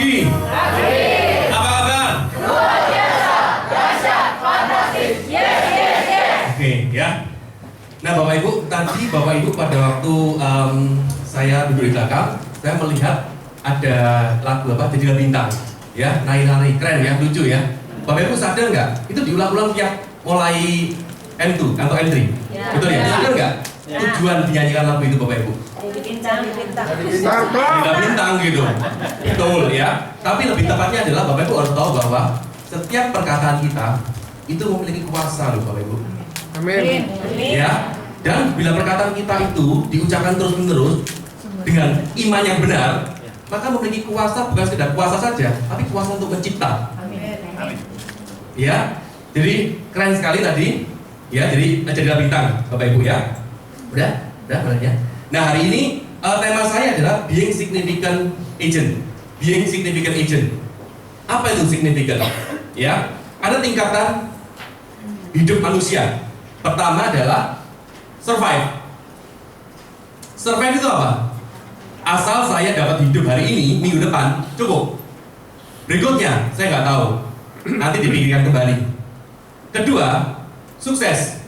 Pagi. Apa kabar? Luar biasa, dahsyat, fantastis, yes, yes, yes. Oke, ya. Nah, Bapak Ibu, tadi Bapak Ibu pada waktu saya duduk di belakang, saya melihat ada lagu apa? Jadilah Bintang. Ya, nari-nari, keren ya, lucu ya. Bapak Ibu sadar nggak? Itu diulang-ulang tiap mulai N2 atau N3. Ya. Betul ya? Sadar nggak? Ya. Tujuan dinyanyikan lagu itu Bapak Ibu. Jadi bintang, bintang. Jadilah Bintang gitu. Betul ya. Tapi lebih tepatnya adalah Bapak Ibu harus tahu bahwa setiap perkataan kita itu memiliki kuasa loh Bapak Ibu. Amin. Ya. Dan bila perkataan kita itu diucapkan terus-menerus dengan iman yang benar, maka memiliki kuasa bukan sekedar kuasa saja, tapi kuasa untuk mencipta. Amin. Ya. Jadi keren sekali tadi. Ya, jadi Jadilah Bintang Bapak Ibu ya. Udah ya. Nah, hari ini tema saya adalah being significant agent. Being significant agent. Apa itu significant? Ya, ada tingkatan hidup manusia. Pertama adalah survive. Survive itu apa? Asal saya dapat hidup hari ini, minggu depan, cukup. Berikutnya, saya nggak tahu. Nanti dipikirkan kembali. Kedua, sukses.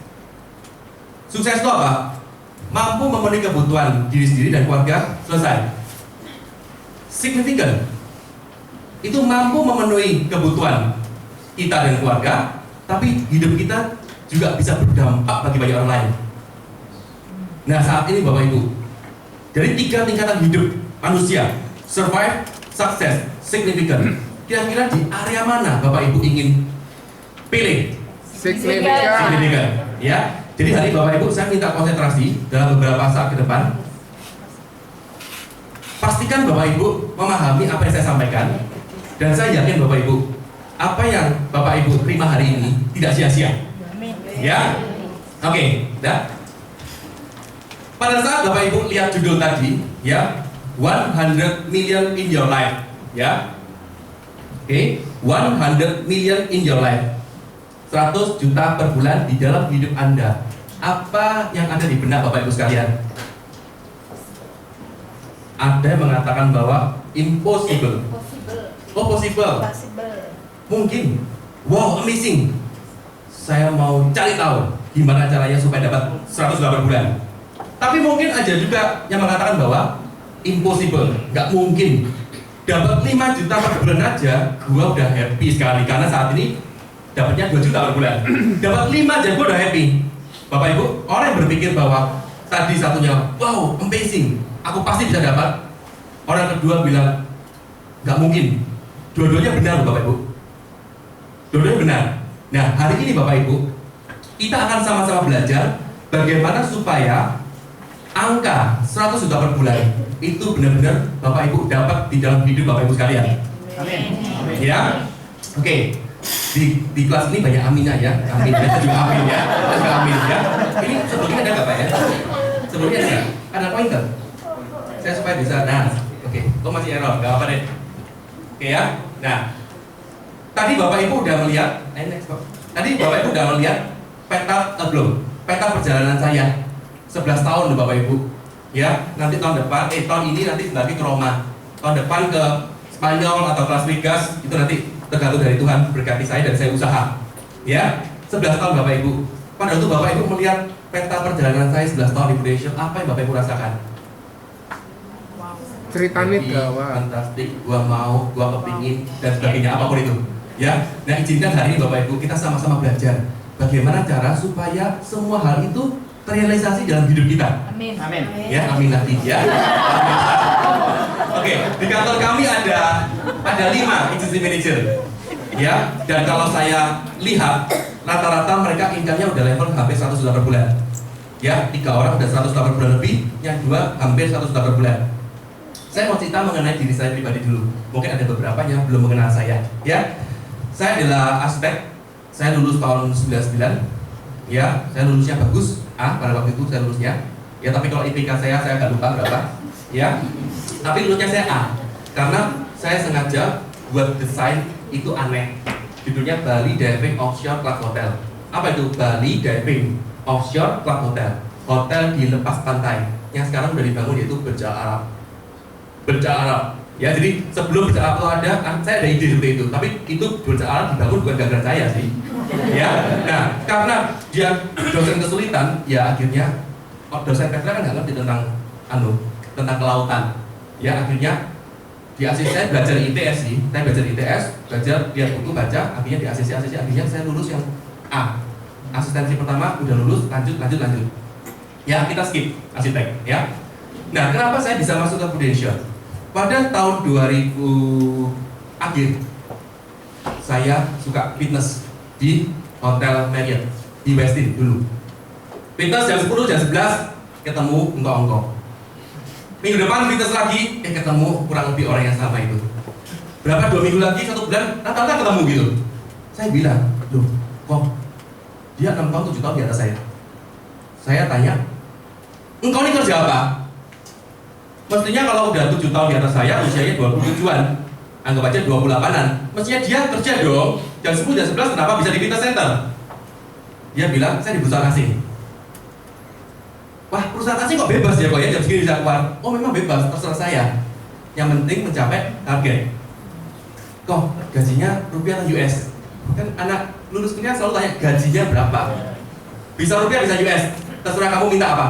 Sukses itu apa? Mampu memenuhi kebutuhan diri sendiri dan keluarga, selesai. Significant itu mampu memenuhi kebutuhan kita dan keluarga, tapi hidup kita juga bisa berdampak bagi banyak orang lain. Nah, saat ini Bapak Ibu, dari 3 tingkatan hidup manusia, survive, success, significant, kira-kira di area mana Bapak Ibu ingin pilih? Significant, ya. Jadi hari Bapak Ibu saya minta konsentrasi dalam beberapa saat ke depan. Pastikan Bapak Ibu memahami apa yang saya sampaikan, dan saya yakin Bapak Ibu apa yang Bapak Ibu terima hari ini tidak sia-sia. Ya, oke, dah. Pada saat Bapak Ibu lihat judul tadi, ya, 100 million in your life, ya, oke, 100 million in your life, 100 juta per bulan di dalam hidup Anda. Apa yang ada di benak Bapak Ibu sekalian? Ada yang mengatakan bahwa impossible. Oh, possible. Mungkin. Wow, amazing. Saya mau cari tahu gimana caranya supaya dapat 100 juta per bulan. Tapi mungkin aja juga yang mengatakan bahwa impossible, nggak mungkin. Dapat 5 juta per bulan aja, gua udah happy sekali karena saat ini dapatnya 2 juta per bulan. Dapat 5 aja gua udah happy. Bapak Ibu, orang yang berpikir bahwa tadi satunya, wow, amazing, aku pasti bisa dapat. Orang kedua bilang, nggak mungkin. Dua-duanya benar loh Bapak Ibu. Dua-duanya benar. Nah, hari ini Bapak Ibu, kita akan sama-sama belajar bagaimana supaya angka 100 juta per bulan itu benar-benar Bapak Ibu dapat di dalam hidup Bapak Ibu sekalian. Amin. Ya, oke. Di kelas ini banyak aminah ya, amin ya, juga amin ya, juga amin ya. Ini sebelumnya ada nggak Pak ya? Sebelumnya ada pointer. Saya supaya bisa, nah, oke. Kok masih error? Gak apa deh. Oke ya. Nah, tadi Bapak Ibu udah melihat, next Pak. Tadi Bapak Ibu udah melihat peta belum? Peta perjalanan saya 11 tahun loh Bapak Ibu. Ya, nanti tahun depan, tahun ini nanti lagi ke Roma. Tahun depan ke Spanyol atau ke Las Vegas, itu nanti tergantung dari Tuhan, berkati saya dan saya usaha. Ya, 11 tahun Bapak Ibu. Pada waktu Bapak Ibu melihat peta perjalanan saya 11 tahun di Foundation, apa yang Bapak Ibu rasakan? Ceritanya gawat. Fantastik, gua mau, gua kepingin, dan sebagainya, apapun itu. Ya, nah izinkan hari ini Bapak Ibu kita sama-sama belajar bagaimana cara supaya semua hal itu terrealisasi dalam hidup kita. Amin. Ya, amin lagi ya. Oke, di kantor kami ada 5 agency manager. Ya, dan kalau saya lihat rata-rata mereka income-nya udah level hampir 100 juta per bulan. Ya, 3 orang udah 100 juta per bulan lebih, yang 2 hampir 100 juta per bulan. Saya mau cerita mengenai diri saya pribadi dulu. Mungkin ada beberapa yang belum mengenal saya. Ya, saya adalah aspek. Saya lulus tahun 99. Ya, saya lulusnya bagus. Pada waktu itu saya lulusnya. Ya, tapi kalau IPK saya agak lupa berapa. Ya, tapi lulusnya saya A. Karena saya sengaja buat desain itu aneh. Judulnya Bali Diving Offshore Club Hotel. Apa itu Bali Diving Offshore Club Hotel? Hotel di lepas pantai yang sekarang sudah dibangun, yaitu Berjala Arab. Ya, jadi sebelum Burj Al Arab ada, saya ada ide seperti itu. Tapi itu Burj Al Arab dibangun bukan gara-gara saya sih. Ya, nah karena dia dosen kesulitan, ya akhirnya dosen Petra kan nggak ngerti tentang kelautan. Ya, akhirnya di ACC saya belajar ITS sih. Saya belajar ITS, belajar lihat buku, baca. Akhirnya di ACC akhirnya saya lulus yang A. Asistensi pertama udah lulus, lanjut. Ya, kita skip arsitek. Ya. Nah, kenapa saya bisa masuk ke Prudential? Pada tahun 2000 akhir, saya suka fitness di Hotel Marriott di Westin dulu. Fitness jam 10, jam 11 ketemu engkau. Minggu depan fitness lagi, ketemu kurang lebih orang yang sama itu. Berapa 2 minggu lagi, 1 bulan, rata-rata ketemu gitu. Saya bilang, loh, kok dia 6 tahun, 7 tahun di atas saya. Saya tanya, engkau ini kerja apa? Mestinya kalau udah 7 tahun di atas saya, usianya 27-an, anggap aja 28-an. Mestinya dia kerja dong, jam 10, jam 11, kenapa bisa di fitness center? Dia bilang, saya di perusahaan asing. Wah, perusahaan asing kok bebas ya kok ya, jam segini bisa keluar. Oh memang bebas, terserah saya. Yang penting mencapai target. Kok gajinya rupiah atau US? Kan anak lulus kuliah selalu tanya gajinya berapa. Bisa rupiah, bisa US, terserah kamu minta apa.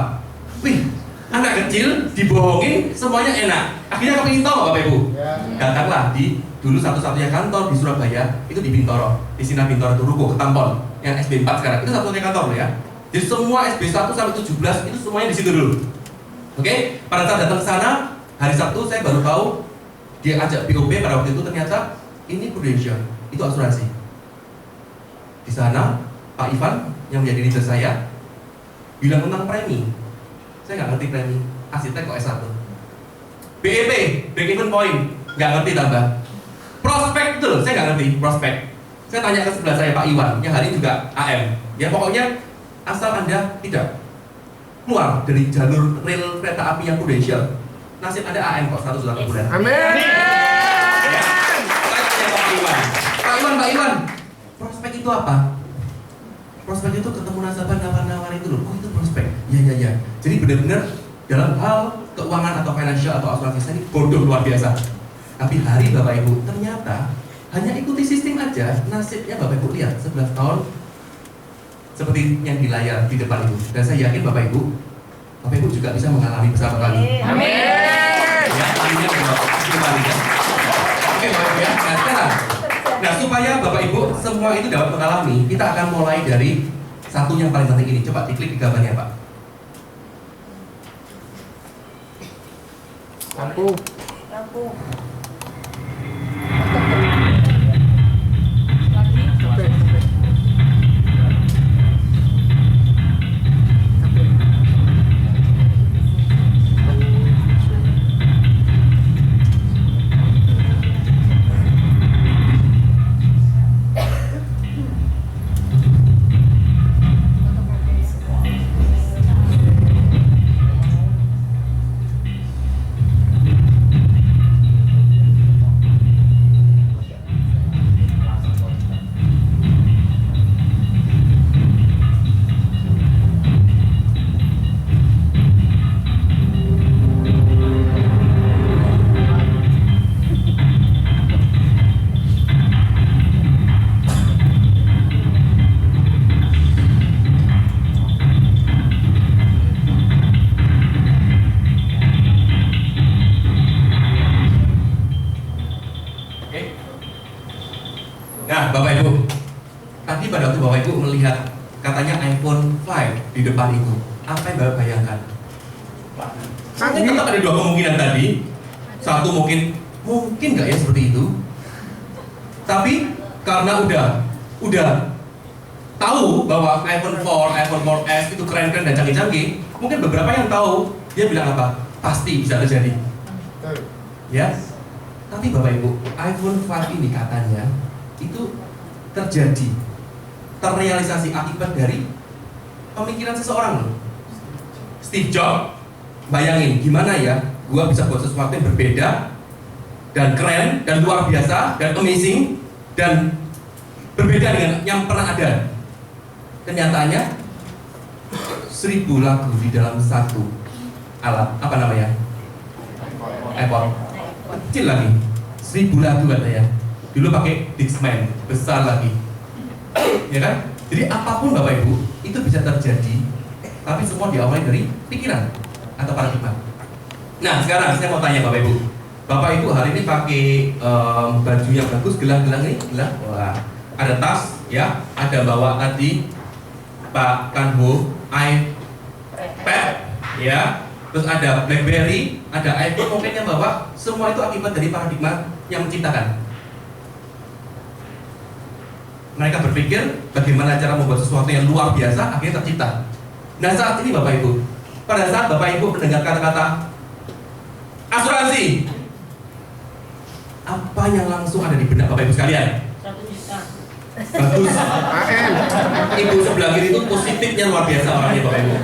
Wih, anak kecil dibohongin semuanya enak. Akhirnya kepingin tahu Bapak Ibu. Datanglah di dulu satu-satunya kantor di Surabaya itu di Bintoro, di Sinar Bintoro itu Ruko Ketampon yang SB 4 sekarang. Itu satu-satunya kantor loh ya. Jadi semua SB 1 sampai 17 itu semuanya di situ dulu. Oke, pada saat datang ke sana hari Sabtu saya baru tahu dia ajak POP pada waktu itu ternyata ini Prudential, itu asuransi. Di sana Pak Ivan yang menjadi leader saya bilang tentang premi. Saya nggak ngerti premi, arsitek kok S1. BEP, break even point, nggak ngerti tambah. Prospek itu loh, saya nggak ngerti prospek. Saya tanya ke sebelah saya Pak Iwan, yang hari ini juga AM. Ya pokoknya asal Anda tidak keluar dari jalur rel kereta api yang Prudential, nasib Anda AM kok 100 bulan. Amin. Ya, saya tanya Pak Iwan, prospek itu apa? Prospek itu ketemu nasabah nawar-nawar itu loh. Oh itu prospek. Ya. Jadi benar-benar dalam hal keuangan atau financial atau asuransi saya ini bodoh luar biasa. Tapi hari Bapak Ibu ternyata hanya ikuti sistem aja, nasibnya Bapak Ibu lihat 11 tahun seperti yang di layar di depan itu. Dan saya yakin Bapak Ibu juga bisa mengalami bersama kami. Amin. Ya, kalinya kembali. Oke Bapak Ibu ya. Nah sekarang, supaya Bapak Ibu semua itu dapat mengalami, kita akan mulai dari satu yang paling penting ini. Coba diklik di gambarnya Pak. Lampu. Nah, Bapak Ibu, tadi pada waktu Bapak Ibu melihat katanya iPhone 5 di depan itu, apa yang Bapak bayangkan? Mungkin tetap ada dua kemungkinan tadi. Satu mungkin nggak ya seperti itu. Tapi karena udah tahu bahwa iPhone 4, iPhone 4S itu keren-keren dan canggih-canggih, mungkin beberapa yang tahu dia bilang apa? Pasti bisa terjadi. Ya. Tapi Bapak Ibu, iPhone 5 ini katanya itu terrealisasi akibat dari pemikiran seseorang loh. Steve Jobs, bayangin gimana ya, gua bisa buat sesuatu yang berbeda dan keren dan luar biasa dan amazing dan berbeda dengan yang pernah ada. Kenyataannya 1000 lagu di dalam satu alat, apa namanya? iPod. kecil lagi, 1000 lagu katanya. Dulu pakai Discman, besar lagi, ya kan? Jadi apapun Bapak Ibu itu bisa terjadi, tapi semua diawali dari pikiran atau paradigma. Nah sekarang saya mau tanya Bapak Ibu. Bapak Ibu hari ini pakai baju yang bagus, gelang-gelang ini, gelang, wah, ada tas, ya, ada bawa tadi Pak Kanho iPad, ya, terus ada BlackBerry, ada iPhone, mungkin yang bawa, semua itu akibat dari paradigma yang menciptakan. Mereka berpikir bagaimana cara membuat sesuatu yang luar biasa, akhirnya tercipta. Nah saat ini Bapak Ibu, pada saat Bapak Ibu mendengar kata-kata asuransi, apa yang langsung ada di benak Bapak Ibu sekalian? 1 juta. Bagus. AM. Ibu sebelah kiri itu positifnya luar biasa orangnya Bapak Ibu.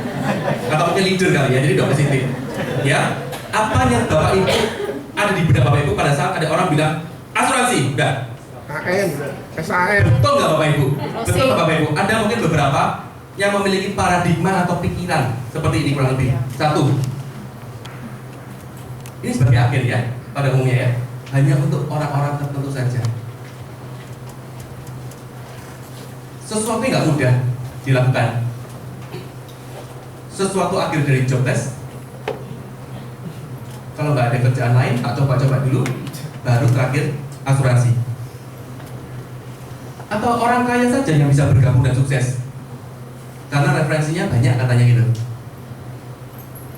Atau mungkin leader kali ya, jadi udah positif. Ya, apa yang Bapak Ibu ada di benak Bapak Ibu pada saat ada orang bilang asuransi? Udah. AM. SAM. Betul nggak Bapak Ibu? Betul nggak Bapak Ibu? Ada mungkin beberapa yang memiliki paradigma atau pikiran seperti ini kurang lebih. Satu. Ini sebagai agen ya, pada umumnya ya. Hanya untuk orang-orang tertentu saja. Sesuatu yang nggak mudah dilakukan. Sesuatu akhir dari job test. Kalau nggak ada kerjaan lain, tak coba-coba dulu, baru terakhir asuransi. Atau orang kaya saja yang bisa bergabung dan sukses, karena referensinya banyak katanya gitu.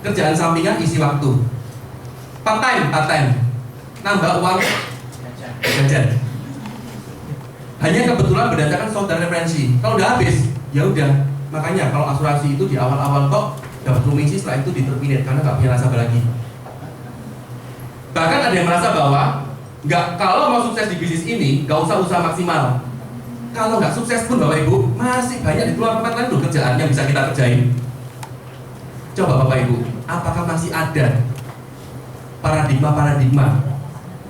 Kerjaan sampingan isi waktu, part time, nambah uang jajan. Hanya kebetulan berdasarkan soft dan referensi. Kalau udah habis, ya udah. Makanya kalau asuransi itu di awal-awal kok dapat komisi, setelah itu diterminate karena nggak punya nasabah lagi. Bahkan ada yang merasa bahwa kalau mau sukses di bisnis ini, nggak usah usaha maksimal. Kalau nggak sukses pun Bapak Ibu, masih banyak di luar tempat lain loh kerjaan yang bisa kita kerjain. Coba Bapak Ibu, apakah masih ada paradigma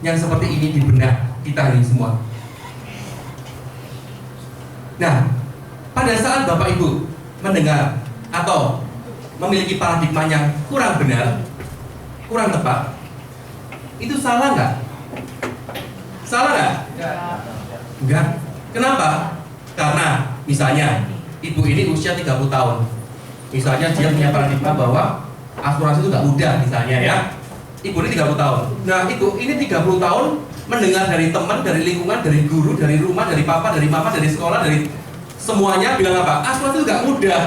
yang seperti ini di benak kita ini semua? Nah, pada saat Bapak Ibu mendengar atau memiliki paradigma yang kurang benar, kurang tepat, itu salah nggak? Salah nggak? Enggak. Kenapa? Karena misalnya ibu ini usia 30 tahun. Misalnya dia punya paradigma bahwa asuransi itu nggak mudah misalnya ya. Ibu ini 30 tahun. Nah ibu ini 30 tahun mendengar dari teman, dari lingkungan, dari guru, dari rumah, dari papa, dari mama, dari sekolah, dari semuanya bilang apa? Asuransi itu nggak mudah.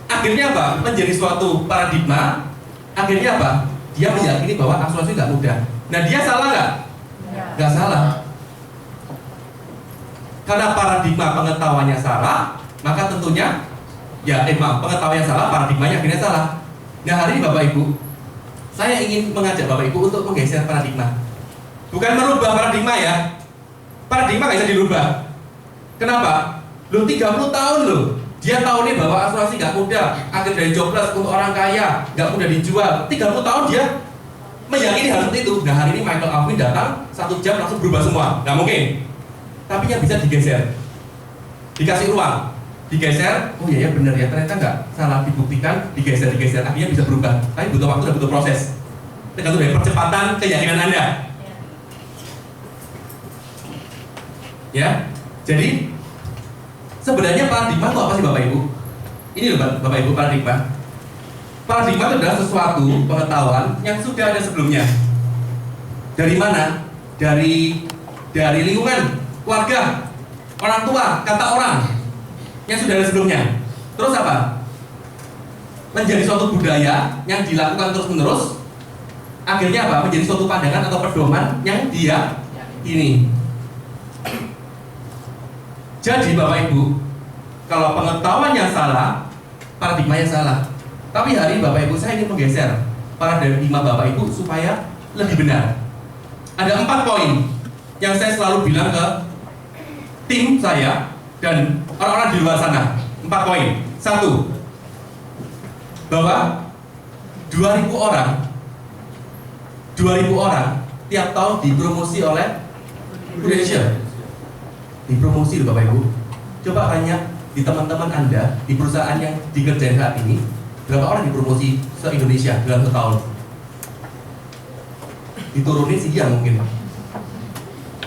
Akhirnya apa? Menjadi suatu paradigma. Akhirnya apa? Dia meyakini bahwa asuransi nggak mudah. Nah dia salah nggak? Nggak salah. Karena paradigma pengetahuannya salah, maka tentunya pengetahuan yang salah, paradigmanya akhirnya salah. Nah hari ini Bapak Ibu, saya ingin mengajak Bapak Ibu untuk menggeser paradigma. Bukan merubah paradigma ya. Paradigma nggak bisa dirubah. Kenapa? Loh 30 tahun loh. Dia tahu nih bahwa asuransi nggak mudah, akhir dari jobless untuk orang kaya, nggak mudah dijual. 30 tahun dia meyakini hal seperti itu. Nah hari ini Michael Alvin datang 1 jam langsung berubah semua. Nggak mungkin. Tapi yang bisa digeser, dikasih ruang, digeser. Oh iya ya benar ya, ternyata nggak salah, dibuktikan, digeser, akhirnya bisa berubah. Tapi butuh waktu dan butuh proses. Tergantung dari percepatan keyakinan Anda. Ya, jadi sebenarnya paradigma itu apa sih Bapak Ibu? Ini loh Bapak Ibu paradigma. Paradigma itu adalah sesuatu pengetahuan yang sudah ada sebelumnya. Dari mana? Dari lingkungan, keluarga, orang tua, kata orang yang sudah ada sebelumnya. Terus apa? Menjadi suatu budaya yang dilakukan terus-menerus. Akhirnya apa? Menjadi suatu pandangan atau pedoman yang dia ini. Jadi Bapak Ibu, kalau pengetahuannya salah, paradigmanya salah. Tapi hari ini Bapak Ibu, saya ingin menggeser paradigma Bapak Ibu supaya lebih benar. Ada 4 poin yang saya selalu bilang ke tim saya dan orang-orang di luar sana. 4 poin. 1, bahwa 2000 orang tiap tahun dipromosi oleh Prudential. Dipromosi loh Bapak Ibu. Coba tanya di teman-teman Anda di perusahaan yang dikerjain saat ini, berapa orang dipromosi se-Indonesia dalam setahun? diturunin sih ya mungkin.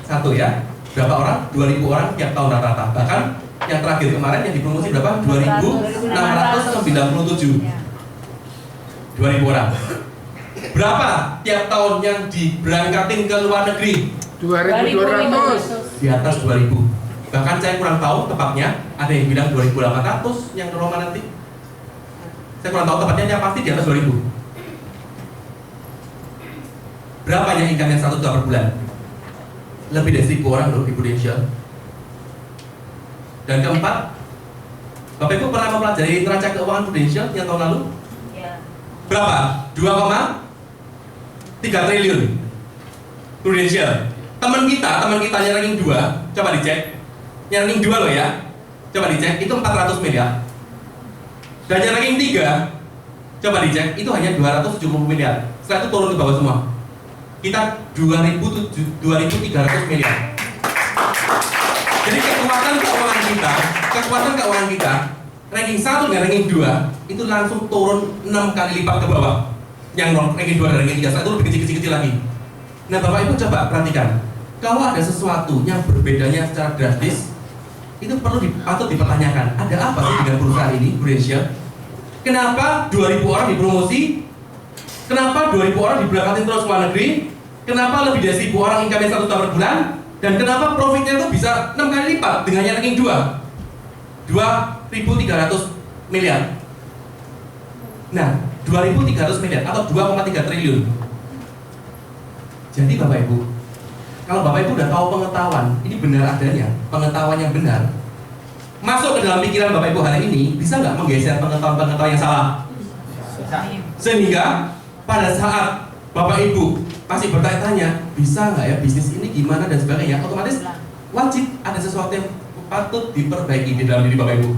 Satu ya, berapa orang? 2.000 orang tiap tahun rata-rata. Bahkan yang terakhir kemarin yang dipromosi berapa? 2.697. 2.000 orang. Berapa tiap tahun yang diberangkatin ke luar negeri? 2.200. Di atas 2.000. Bahkan saya kurang tahu tepatnya, ada yang bilang 2.800 yang ke Roma nanti. Saya kurang tahu tepatnya, yang pasti di atas 2.000. Berapa yang income yang 1 juta per bulan? Lebih dari 1.000 orang loh di Indonesia. Dan keempat, Bapak Ibu pernah mempelajari neraca keuangan Prudential yang tahun lalu? Ya. Berapa? 2,3 triliun Prudential. Teman kita yang ranking 2, coba dicek. Yang ranking 2 loh ya. Coba dicek, itu 400 miliar. Dan yang ranking 3, coba dicek, itu hanya 270 miliar. Setelah itu turun ke bawah semua. Kita 2.300 miliar. Jadi kekuatan keuangan kita, ranking 1 dengan ranking 2 itu langsung turun 6 kali lipat ke bawah. Yang ranking 2 dan ranking 3 itu lebih kecil-kecil lagi. Nah Bapak Ibu coba perhatikan, kalau ada sesuatu yang berbedanya secara drastis, itu patut dipertanyakan. Ada apa sih dengan perusahaan ini, Prudential? Kenapa 2.000 orang dipromosi? Kenapa 2.000 orang diberangkatin terus ke luar negeri? Kenapa lebih dari 1.000 orang income 1 juta per bulan? Dan kenapa profitnya itu bisa 6 kali lipat dengan yang ranking 2? 2.300 miliar. Nah, 2.300 miliar atau 2,3 triliun. Jadi Bapak Ibu, kalau Bapak Ibu udah tahu pengetahuan, ini benar adanya, pengetahuan yang benar, masuk ke dalam pikiran Bapak Ibu hari ini, bisa nggak menggeser pengetahuan-pengetahuan yang salah? Sehingga pada saat Bapak Ibu masih bertanya-tanya, bisa nggak ya bisnis ini gimana dan sebagainya, otomatis wajib ada sesuatu yang patut diperbaiki di dalam diri Bapak Ibu.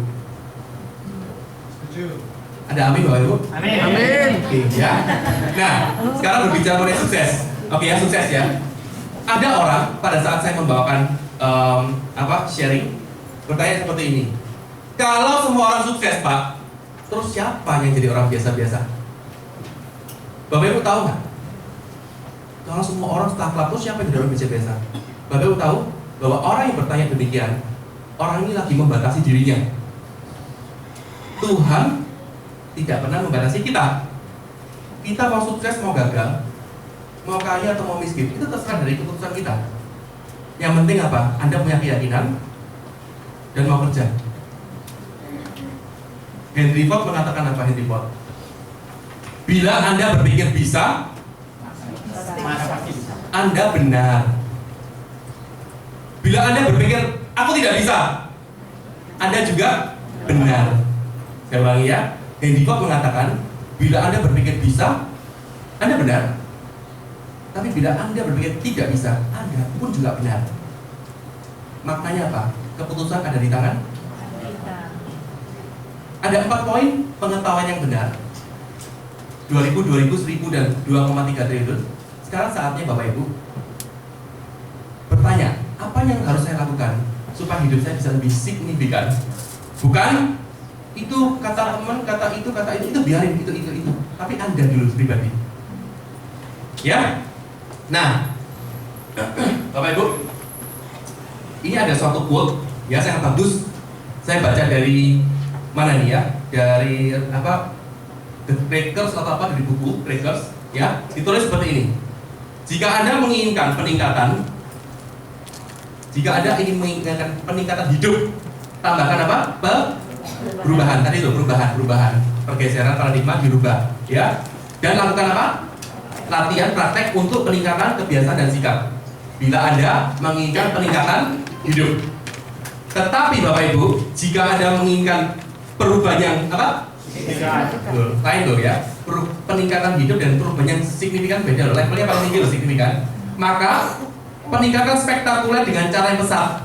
Ada amin Bapak Ibu? Amin. Amin. Oke ya. Nah, sekarang berbicara mengenai sukses. Oke ya, sukses ya. Ada orang pada saat saya membawakan sharing bertanya seperti ini. Kalau semua orang sukses Pak, terus siapa yang jadi orang biasa-biasa? Bapak Ibu tahu nggak? Kalau semua orang setelah kelap, terus siapa yang jadi orang biasa-biasa? Bapak Ibu tahu bahwa orang yang bertanya demikian, orang ini lagi membatasi dirinya. Tuhan tidak pernah membatasi kita. Kita mau sukses, mau gagal, mau kaya atau mau miskin, itu terserah dari keputusan kita. Yang penting apa? Anda punya keyakinan dan mau kerja. Henry Ford mengatakan apa Henry Ford? Bila Anda berpikir bisa, Anda benar. Bila Anda berpikir aku tidak bisa, Anda juga benar. Saya ulangi ya. Henry Ford mengatakan, bila Anda berpikir bisa, Anda benar. Tapi bila Anda berpikir tidak bisa, Anda pun juga benar. Maknanya apa? Keputusan ada di tangan. Ada 4 poin pengetahuan yang benar. 2.000, 2.000, 1.000 dan 2,3 triliun. Sekarang saatnya Bapak Ibu bertanya, apa yang harus saya lakukan supaya hidup saya bisa lebih signifikan? Bukan itu kata teman, kata itu biarin itu. Tapi Anda dulu pribadi. Ya. Nah, Bapak Ibu, ini ada suatu quote ya sangat bagus. Saya baca dari mana nih ya? Dari apa? The Crackers atau apa dari buku Crackers ya. Ditulis seperti ini. Jika Anda menginginkan peningkatan, peningkatan hidup, tambahkan apa? Perubahan. Tadi itu perubahan. Pergeseran paradigma dirubah ya. Dan lakukan apa? Latihan praktek untuk peningkatan kebiasaan dan sikap. Bila Anda menginginkan peningkatan hidup. Tetapi Bapak Ibu, jika Anda menginginkan perubahan yang apa? Lain loh ya. Peningkatan hidup dan perubahan yang signifikan beda loh. Levelnya paling tinggi loh signifikan. Maka peningkatan spektakuler dengan cara yang pesat,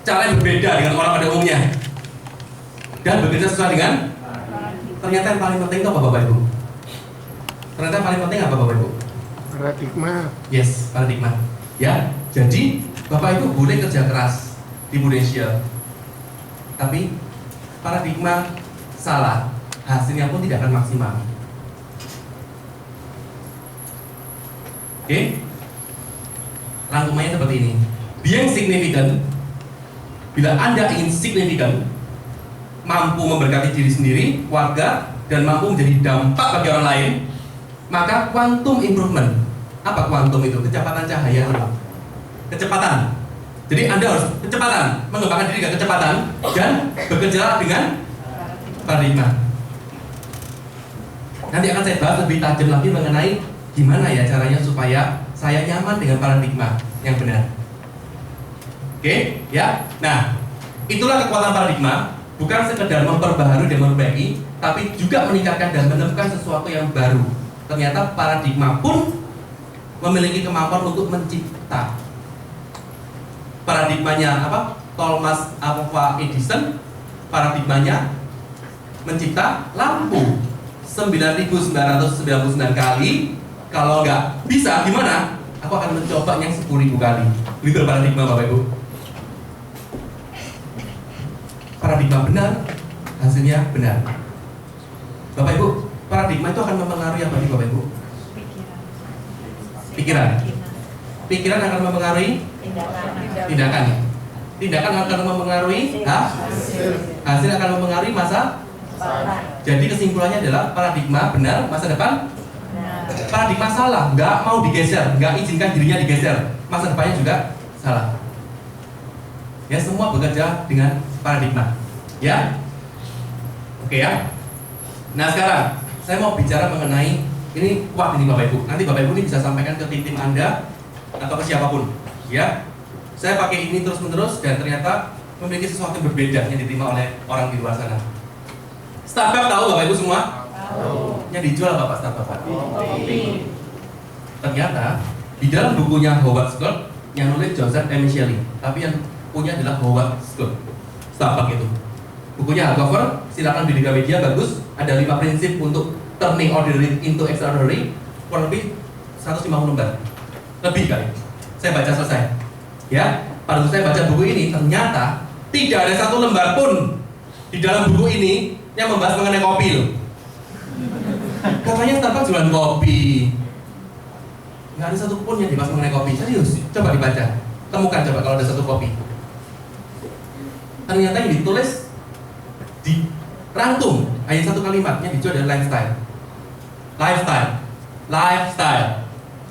cara yang berbeda dengan orang pada umumnya, dan bekerja sesuai dengan. Ternyata yang paling penting itu apa Bapak Ibu? Ternyata yang paling penting apa Bapak Ibu? Paradigma. Yes, paradigma. Ya, jadi Bapak Ibu boleh kerja keras di Indonesia, tapi paradigma salah, hasilnya pun tidak akan maksimal. Oke? Rangkumannya seperti ini. Being significant, bila Anda ingin signifikan, mampu memberkati diri sendiri, keluarga, dan mampu menjadi dampak bagi orang lain, maka quantum improvement. Apa quantum itu? Kecepatan cahaya. Kecepatan. Jadi Anda harus kecepatan, mengembangkan diri dengan kecepatan dan bekerja dengan paradigma. Nanti akan saya bahas lebih tajam lagi mengenai gimana ya caranya supaya saya nyaman dengan paradigma yang benar. Oke, ya. Nah, itulah kekuatan paradigma, bukan sekedar memperbaharui dan memperbaiki, tapi juga meningkatkan dan menemukan sesuatu yang baru. Ternyata paradigma pun memiliki kemampuan untuk mencipta. Paradigmanya apa? Thomas Alva Edison, paradigmanya mencipta lampu 9.999 kali. Kalau nggak bisa gimana? Aku akan mencoba yang 10.000 kali. Itu paradigma Bapak Ibu. Paradigma benar, hasilnya benar. Bapak Ibu, paradigma itu akan mempengaruhi apa nih Bapak Ibu? Pikiran. Pikiran akan mempengaruhi tindakan. Tindakan akan mempengaruhi hasil akan mempengaruhi masa. Jadi kesimpulannya adalah paradigma benar, masa depan. Paradigma salah, nggak mau digeser, nggak izinkan dirinya digeser, masa depannya juga salah. Ya, semua bekerja dengan paradigma. Ya, oke ya. Nah sekarang saya mau bicara mengenai ini kuat ini Bapak Ibu. Nanti Bapak Ibu ini bisa sampaikan ke tim Anda atau ke siapapun. Ya, saya pakai ini terus menerus dan ternyata memiliki sesuatu yang berbeda yang diterima oleh orang di luar sana. Starbucks tahu Bapak Ibu semua? Tahu. Yang dijual apa Pak Starbucks? Kopi. Ternyata di dalam bukunya Howard Schultz yang nulis Joseph M. Shelley, tapi yang punya adalah Howard Schultz. Starbucks itu. Bukunya hardcover, silakan beli di Gramedia, bagus. Ada 5 prinsip untuk turning ordinary into extraordinary, kurang lebih 150 lembar. Lebih kali. Saya baca selesai. Ya, pada saat saya baca buku ini ternyata tidak ada satu lembar pun di dalam buku ini yang membahas mengenai kopi loh. Katanya Starbucks jualan kopi. Nggak ada satu pun yang dibahas mengenai kopi. Serius, coba dibaca. Temukan coba kalau ada satu kopi. Ternyata yang ditulis di rangkum hanya satu kalimat yang dijual adalah lifestyle. Lifestyle.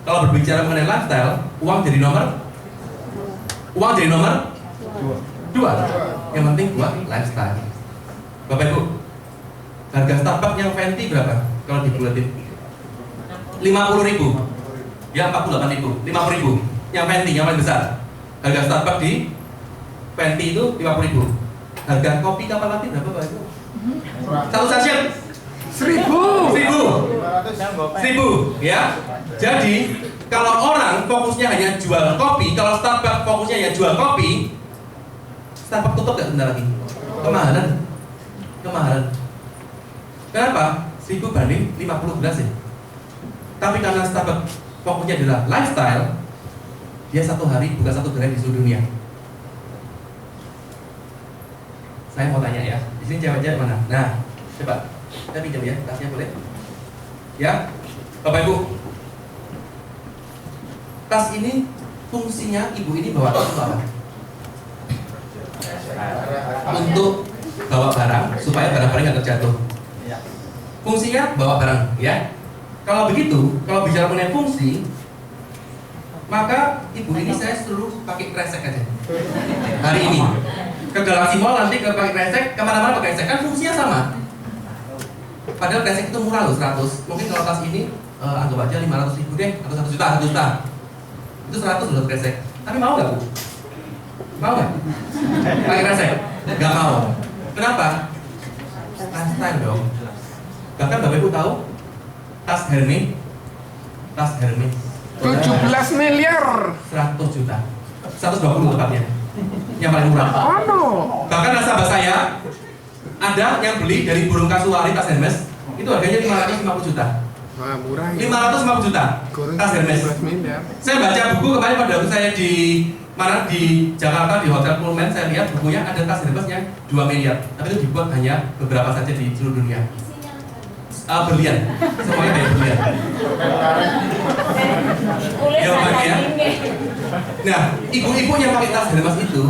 Kalau berbicara mengenai lifestyle, uang jadi nomor 2. Yang penting buat lifestyle. Bapak Ibu, harga Starbucks yang Venti berapa? Kalau dibulatin 50.000. Ya 48.000, 50.000. Yang Venti yang paling besar. Harga Starbucks di Venti itu 50.000. Harga kopi kapal latih berapa Bapak Ibu? Satu sachet 1.000 ya. Jadi kalau orang fokusnya hanya jual kopi, kalau Starbucks fokusnya hanya jual kopi, Starbucks tutup gak sebentar lagi? Kemahalan. Kenapa? 1.000 banding 50 gelas ya. Tapi karena Starbucks fokusnya adalah lifestyle, dia satu hari buka satu gerai di seluruh dunia. Saya mau tanya ya, di sini cewek-cewek mana? Nah, coba kita pinjam ya, tasnya boleh? Ya, Bapak Ibu, tas ini fungsinya ibu ini bawa tas untuk apa? Untuk bawa barang supaya barang-barang nggak terjatuh. Fungsinya bawa barang, ya. Kalau begitu, kalau bicara mengenai fungsi, maka ibu ini saya suruh pakai kresek aja hari ini. Ke Galaxy Mall nanti ke pakai kresek, kemana-mana pakai kresek, kan fungsinya sama. Padahal kresek itu murah loh, 100. Mungkin kalau tas ini anggap aja 500.000 deh, atau 1 juta. Itu 100 loh kresek. Tapi mau nggak Bu? Mau nggak? Pakai kresek? Nggak mau. Kenapa? Lifestyle dong. Bahkan Bapak Ibu tahu tas Hermes 17 miliar. 100 juta, 120 tepatnya, yang paling murah. Bahkan nasabah saya ada yang beli dari burung kasuari tas Hermes itu harganya 550 juta. Wah, murah ya. 550 juta tas Hermes. Saya baca buku kemarin pada waktu saya di Jakarta di Hotel Pullman, saya lihat bukunya ada tas Hermes yang 2 miliar, tapi itu dibuat hanya beberapa saja di seluruh dunia. Berlian, semuanya kayak berlian. Nah, ibu-ibu yang pakai tas Hermes itu,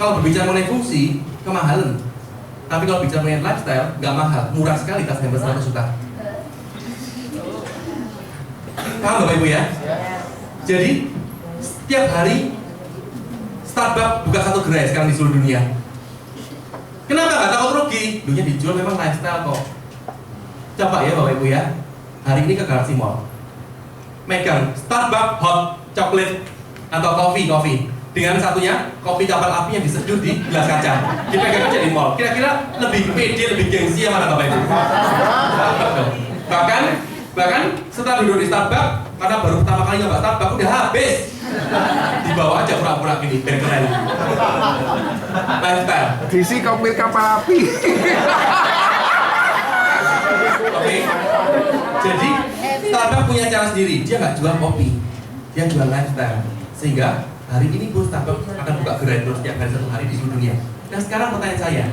kalau berbicara mengenai fungsi, kemahalan. Tapi kalau bicara mengenai lifestyle, nggak mahal, murah sekali tas Hermes 100 juta. Paham Bapak Ibu ya? Jadi setiap hari Starbucks buka satu gerai sekarang di seluruh dunia. Kenapa nggak takut rugi? Dunia dijual memang lifestyle kok. Coba ya Bapak Ibu ya, hari ini ke Galaxy Mall, megang Starbucks hot chocolate atau coffee dengan satunya kopi kapal api yang diseduh di gelas kaca, dipegang aja di mall. Kira-kira lebih pede, lebih gengsi yang mana Bapak Ibu? Bahkan setelah duduk di Starbucks, karena baru pertama kali nyoba Starbucks udah habis, dibawa aja pura-pura gini, biar keren. Lifestyle. Diisi kopi kapal api. Oke. Jadi Starbucks punya cara sendiri, dia nggak jual kopi, dia jual lifestyle. Sehingga hari ini pun Starbucks akan buka gerai terus setiap hari satu hari di seluruh dunia. Nah sekarang pertanyaan saya,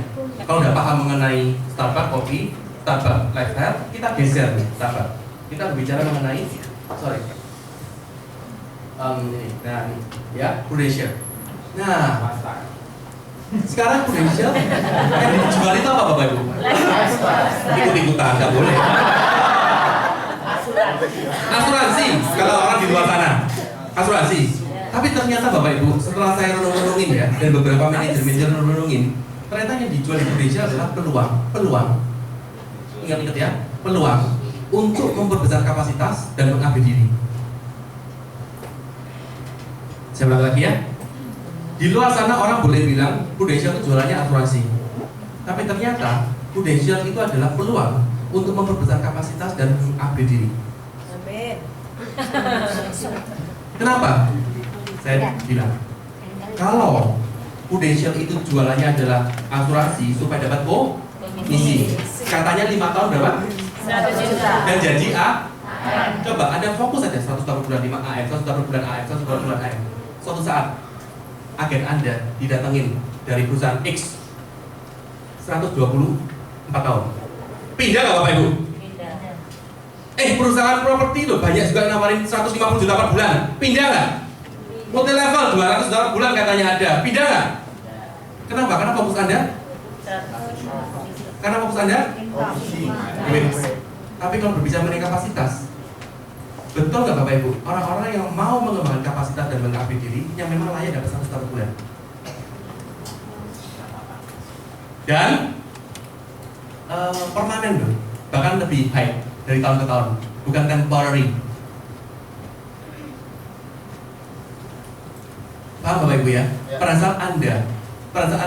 kalau udah paham mengenai Starbucks kopi, Starbucks lifestyle, kita geser nih Starbucks. Kita berbicara mengenai, nah ini ya Prudential. Nah sekarang Prudential yang dijual itu apa Bapak Ibu? Ikut-ikutan, nggak boleh. Asuransi, kalau orang di luar sana, asuransi. Tapi ternyata Bapak Ibu, setelah saya renung-renungin ya, dan beberapa manajer renung-renungin, ternyata yang dijual di Indonesia adalah peluang. Ingat-ingat ya, peluang untuk memperbesar kapasitas dan mengupgrade diri. Saya ulang lagi ya. Di luar sana orang boleh bilang Prudential itu jualannya asuransi. Tapi ternyata Prudential itu adalah peluang untuk memperbesar kapasitas dan mengupgrade diri. Amin. Kenapa? Saya bilang, kalau Prudential itu jualannya adalah asuransi supaya dapat komisi. Katanya 5 tahun berapa? 100 juta. Dan janji A. Coba Anda fokus saja 100 bulan 5 AM, 100 bulan AM, 100 bulan AM. Suatu saat agen Anda didatengin dari perusahaan X 124 tahun. Pindah nggak Bapak Ibu? Pindah. Perusahaan properti itu banyak juga nawarin 150 juta per bulan. Pindah nggak? Multi level 200 juta per bulan katanya ada. Pindah nggak? Kenapa? Karena fokus Anda? Karena fokus Anda? Duit. Tapi kalau berbicara mengenai kapasitas, betul nggak Bapak Ibu? Orang-orang yang mau mengembangkan kapasitas dan mengupgrade diri yang memang layak dapat 100 juta per bulan. Dan permanen loh, bahkan lebih high dari tahun ke tahun, bukan temporary. Paham Bapak Ibu ya? Pada saat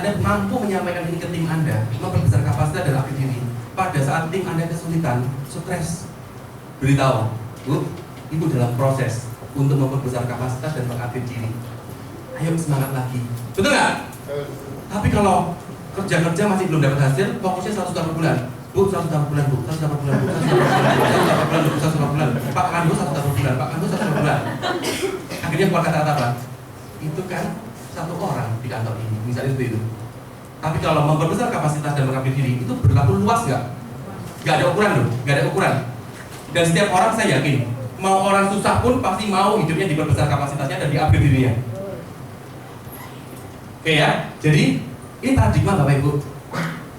Anda mampu menyampaikan ini ke tim Anda, memperbesar kapasitas dan upgrade diri. Pada saat tim Anda kesulitan, stres, beritahu, Bu, Ibu dalam proses untuk memperbesar kapasitas dan mengupgrade diri. Ayo semangat lagi, betul nggak? Tapi kalau kerja masih belum dapat hasil, fokusnya 100 juta per bulan. Bu, 100 juta per bulan, Bu, 100 juta per bulan, Bu, 100 juta per bulan, 100 juta per bulan, Pak Kandu 100 juta per bulan, Pak Kandu 100 juta per bulan. Akhirnya keluar kata-kata apa? Itu kan satu orang di kantor ini, misalnya seperti itu. Tapi kalau memperbesar kapasitas dan mengupgrade diri, itu berlaku luas nggak? Nggak ada ukuran loh, nggak ada ukuran. Dan setiap orang saya yakin, mau orang susah pun pasti mau hidupnya diperbesar kapasitasnya dan di-upgrade dirinya. Oke ya, jadi ini paradigma Bapak Ibu.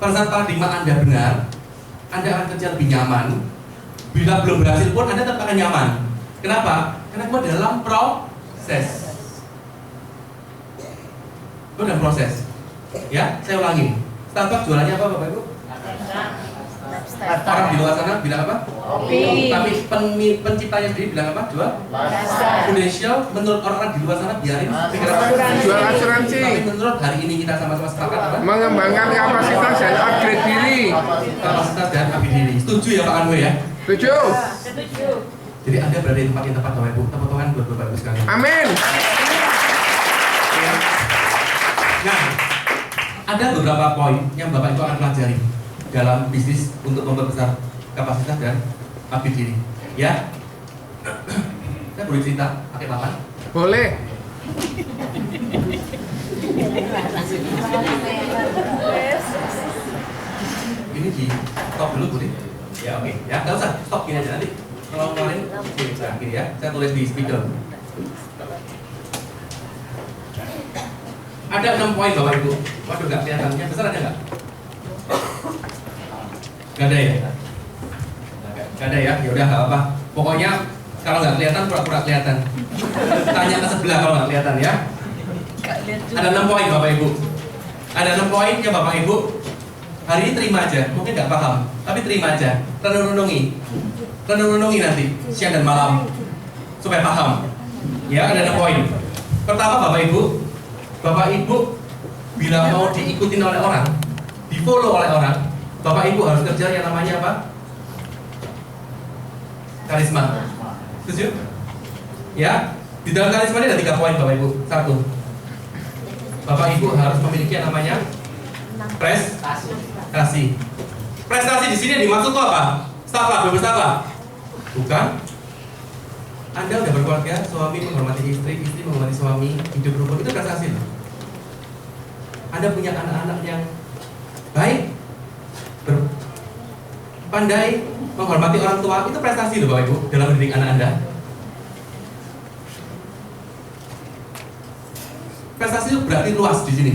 Pada saat paradigma Anda benar, Anda akan kerja lebih nyaman. Bila belum berhasil pun Anda tetap akan nyaman. Kenapa? Karena gue dalam proses. Gue dalam proses. Ya, saya ulangi. Starbucks jualannya apa Bapak Ibu? Orang di luar sana bilang apa? Kopi. Tapi penciptanya sendiri bilang apa? Jual? Prudential menurut orang-orang di luar sana biarin Jual asuransi. Tapi menurut hari ini kita sama-sama sepakat apa? Mengembangkan kapasitas dan upgrade diri. Kapasitas dan upgrade diri. Setuju ya Pak Anwar ya? Setuju? Setuju. Jadi Anda berada di tempat yang tepat Bapak Ibu. Tepuk tangan buat Bapak Ibu sekalian. Amin. Nah, ada beberapa poin yang Bapak Ibu akan pelajari dalam bisnis untuk memperbesar kapasitas dan upgrade diri. Ya, saya boleh cerita pakai papan? Boleh. Ini di stop dulu boleh? Ya oke. Ya nggak usah stop gini aja nanti. Kalau ngeluarin gini ya. Saya tulis di speaker. Ada 6 poin Bapak Ibu. Waduh, nggak kelihatannya. Besar ada nggak? Nggak ada ya? Nggak ada ya? Ya udah nggak apa. Pokoknya kalau nggak kelihatan, pura-pura kelihatan. Tanya ke sebelah kalau nggak kelihatan ya. Ada 6 poin Bapak Ibu. Ada 6 poin ya Bapak Ibu. Hari ini terima aja. Mungkin nggak paham, tapi terima aja. Renung-renungi nanti siang dan malam supaya paham. Ya, ada 6 poin. Pertama Bapak Ibu bila mau diikutin oleh orang, di follow oleh orang, Bapak Ibu harus kerja yang namanya apa? Karisma. Setuju? Ya, di dalam karisma ini ada 3 poin Bapak Ibu. 1, Bapak Ibu harus memiliki yang namanya prestasi. Prestasi di sini yang dimaksud itu apa? Staflah, berstaflah. Bukan. Anda udah berkeluarga, suami menghormati istri, istri menghormati suami, hidup rukun, itu prestasi loh. Anda punya anak-anak yang baik, pandai, menghormati orang tua, itu prestasi loh Bapak Ibu dalam mendidik anak Anda. Prestasi itu berarti luas di sini.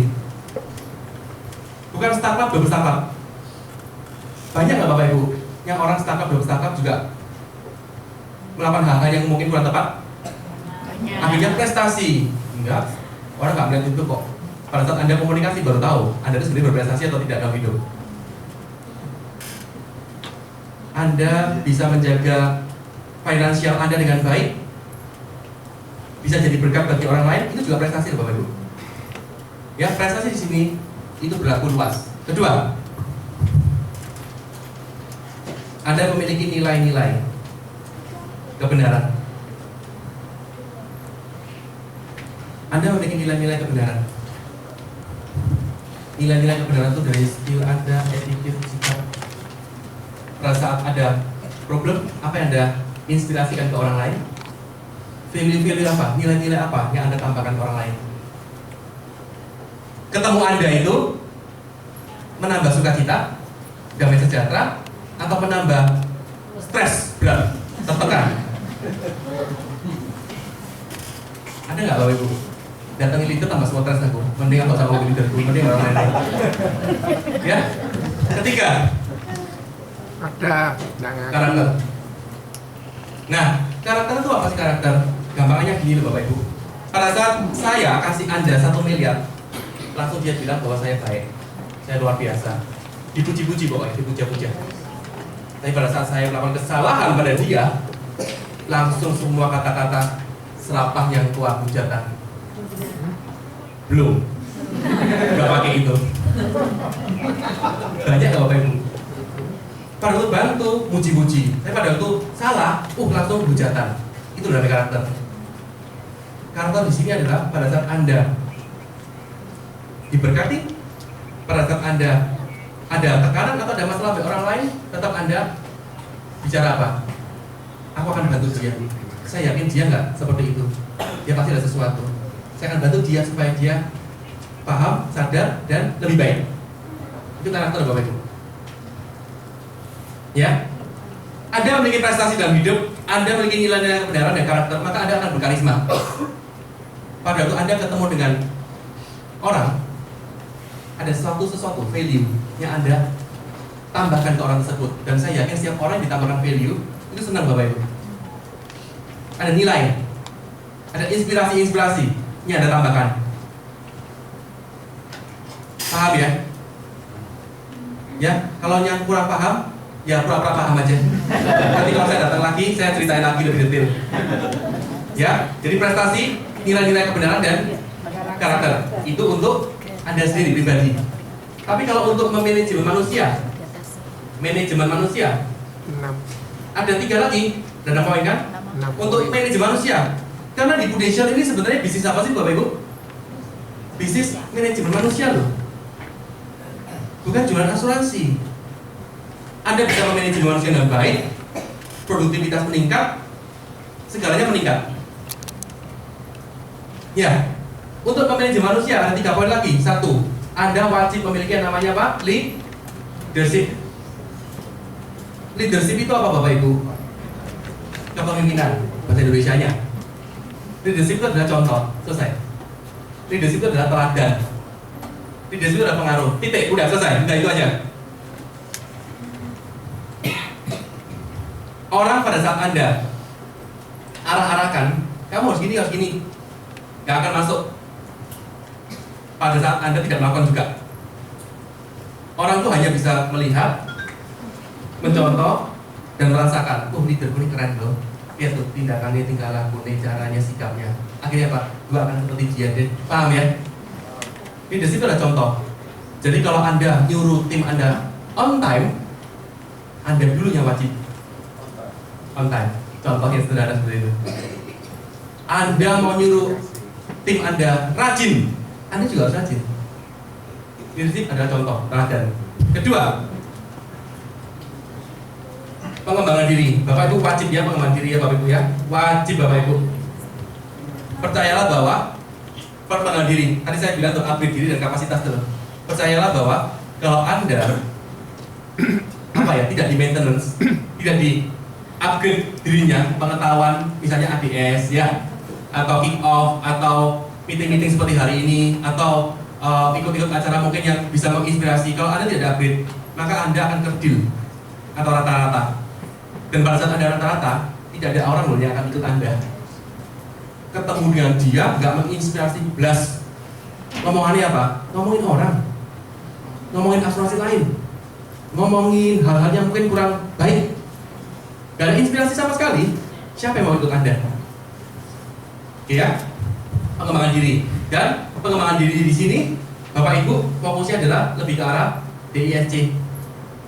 Bukan startup, double startup. Banyak nggak Bapak Ibu yang orang startup, double startup juga melakukan hal-hal yang mungkin kurang tepat? Akhirnya prestasi. Enggak, orang nggak melihat itu kok. Pada saat Anda komunikasi baru tahu Anda itu sendiri berprestasi atau tidak dalam hidup. Anda bisa menjaga finansial Anda dengan baik, bisa jadi berkat bagi orang lain, itu juga prestasi Bapak Ibu. Ya, prestasi di sini itu berlaku luas. Kedua, Anda memiliki nilai-nilai kebenaran. Anda memiliki nilai-nilai kebenaran. Nilai-nilai kebenaran itu dari skill Anda, attitude, sikap. Pada saat ada problem, apa yang Anda inspirasikan ke orang lain? Value-value apa? Nilai-nilai apa yang Anda tambahkan ke orang lain? Ketemu Anda itu menambah sukacita, damai sejahtera, atau menambah stres, berat, tertekan? Ada nggak Bapak Ibu? Datangin leader tambah stres aku, mending aku sama leader, mending orang lain. Ya. Ketiga, Ada, jangan. karakter. Nah, karakter itu apa sih karakter? Gampangnya gini loh Bapak Ibu. Pada saat saya kasih Anda 1 miliar, langsung dia bilang bahwa saya baik, saya luar biasa, dipuji-puji pokoknya, dipuja-puja. Tapi pada saat saya melakukan kesalahan pada dia, langsung semua kata-kata serapah yang kuat hujatan. Belum, nggak pakai itu. Banyak nggak Bapak Ibu? Pada waktu bantu, muji-muji. Tapi pada waktu salah, langsung hujatan. Itu dari karakter. Karakter di sini adalah pada saat Anda diberkati, pada saat Anda ada tekanan atau ada masalah bagi orang lain, tetap Anda bicara apa? Aku akan bantu dia. Saya yakin dia nggak seperti itu. Dia pasti ada sesuatu. Saya akan bantu dia supaya dia paham, sadar, dan lebih baik. Itu karakter Bapak Ibu. Ya, Anda memiliki prestasi dalam hidup, Anda memiliki nilai-nilai kebenaran dan karakter, maka Anda akan berkarisma. Pada waktu Anda ketemu dengan orang, ada sesuatu value yang Anda tambahkan ke orang tersebut. Dan saya yakin setiap orang yang ditambahkan value itu senang Bapak Ibu. Ada nilai, ada inspirasi yang Anda tambahkan. Paham ya? Ya, kalau yang kurang paham, ya pura-pura paham aja. Nanti kalau saya datang lagi, saya ceritain lagi lebih detail. Ya, jadi prestasi, nilai-nilai kebenaran dan karakter itu untuk Anda sendiri pribadi. Tapi kalau untuk manajemen manusia, 6. ada 3 lagi, dan 6 poin kan? 6 Untuk manajemen manusia, karena di Prudential ini sebenarnya bisnis apa sih Bapak Ibu? Bisnis manajemen manusia loh, bukan jualan asuransi. Anda bisa memanajemen manusia dengan baik, produktivitas meningkat, segalanya meningkat. Ya, untuk memanajemen manusia ada 3 poin lagi. 1, Anda wajib memiliki yang namanya apa? Leadership. Leadership itu apa Bapak Ibu? Kepemimpinan, bahasa Indonesianya. Leadership itu adalah contoh, selesai. Leadership itu adalah teladan. Leadership itu ada pengaruh. Titik, udah selesai. Udah itu aja. Orang pada saat Anda arah-arahkan, kamu harus gini, nggak akan masuk. Pada saat Anda tidak melakukan juga. Orang tuh hanya bisa melihat, mencontoh, dan merasakan. Oh, leaderku ini keren loh. Lihat tuh tindakannya, tingkah lakunya, caranya, sikapnya. Akhirnya apa? Gua akan seperti dia. Paham ya? Leadership itu adalah contoh. Jadi kalau Anda nyuruh tim Anda on time, Anda dulunya wajib on time. Contohnya sederhana seperti itu. Anda mau nyuruh tim Anda rajin, Anda juga harus rajin. Leadership adalah contoh, teladan. Kedua, pengembangan diri. Bapak Ibu wajib ya pengembangan diri ya Bapak Ibu ya. Wajib Bapak Ibu. Percayalah bahwa pengembangan diri. Tadi saya bilang untuk upgrade diri dan kapasitas dulu. Percayalah bahwa kalau Anda tidak di maintenance, tidak di upgrade dirinya, pengetahuan misalnya ADS ya, atau kick off, atau meeting-meeting seperti hari ini, atau ikut-ikut acara mungkin yang bisa menginspirasi. Kalau Anda tidak upgrade, maka Anda akan kerdil atau rata-rata. Dan pada saat Anda rata-rata, tidak ada orang loh yang akan ikut Anda. Ketemu dengan dia, nggak menginspirasi belas. Ngomongannya apa? Ngomongin orang, ngomongin asuransi lain, ngomongin hal-hal yang mungkin kurang baik. Gak ada inspirasi sama sekali. Siapa yang mau ikut Anda? Oke ya, pengembangan diri. Dan pengembangan diri di sini, Bapak Ibu fokusnya adalah lebih ke arah DISC,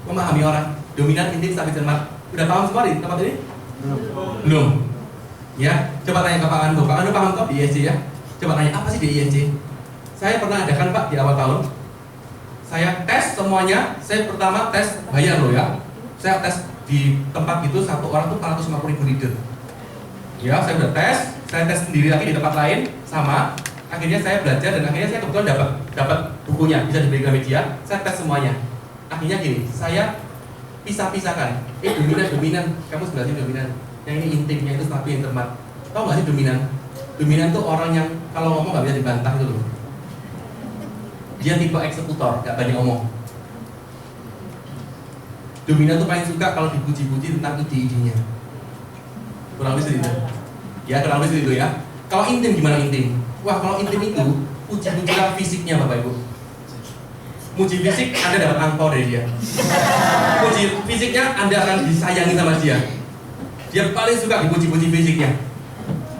memahami orang, dominan, intim, stabil, cermat. Udah paham semua di tempat ini? Belum. Ya, coba tanya ke Pak Ando. Pak Ando paham kok DISC ya? Coba tanya apa sih DISC? Saya pernah adakan Pak di awal tahun. Saya tes semuanya. Saya pertama tes bayar loh ya. Saya tes di tempat itu satu orang tuh 450.000 leader. Ya, saya udah tes, saya tes sendiri lagi di tempat lain sama. Akhirnya saya belajar dan akhirnya saya kebetulan dapat bukunya, bisa dibeli ke media. Saya tes semuanya. Akhirnya gini, saya pisah-pisahkan. Dominan, kamu sebelah sini dominan. Yang ini intimnya itu stabil, cermat. Tahu nggak sih dominan? Dominan tuh orang yang kalau ngomong nggak bisa dibantah itu loh. Dia tipe eksekutor, nggak banyak ngomong. Dominan tuh paling suka kalau dipuji-puji tentang ide-idenya. Kurang lebih segitu. Ya, kurang lebih segitu ya. Kalau intim gimana intim? Wah, kalau intim itu puji-pujilah fisiknya Bapak Ibu. Muji fisik, Anda dapat angpau dari dia. Puji fisiknya, Anda akan disayangi sama dia. Dia paling suka dipuji-puji fisiknya.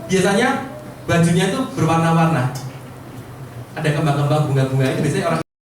Biasanya bajunya itu berwarna-warna. Ada kembang-kembang bunga-bunga itu biasanya orang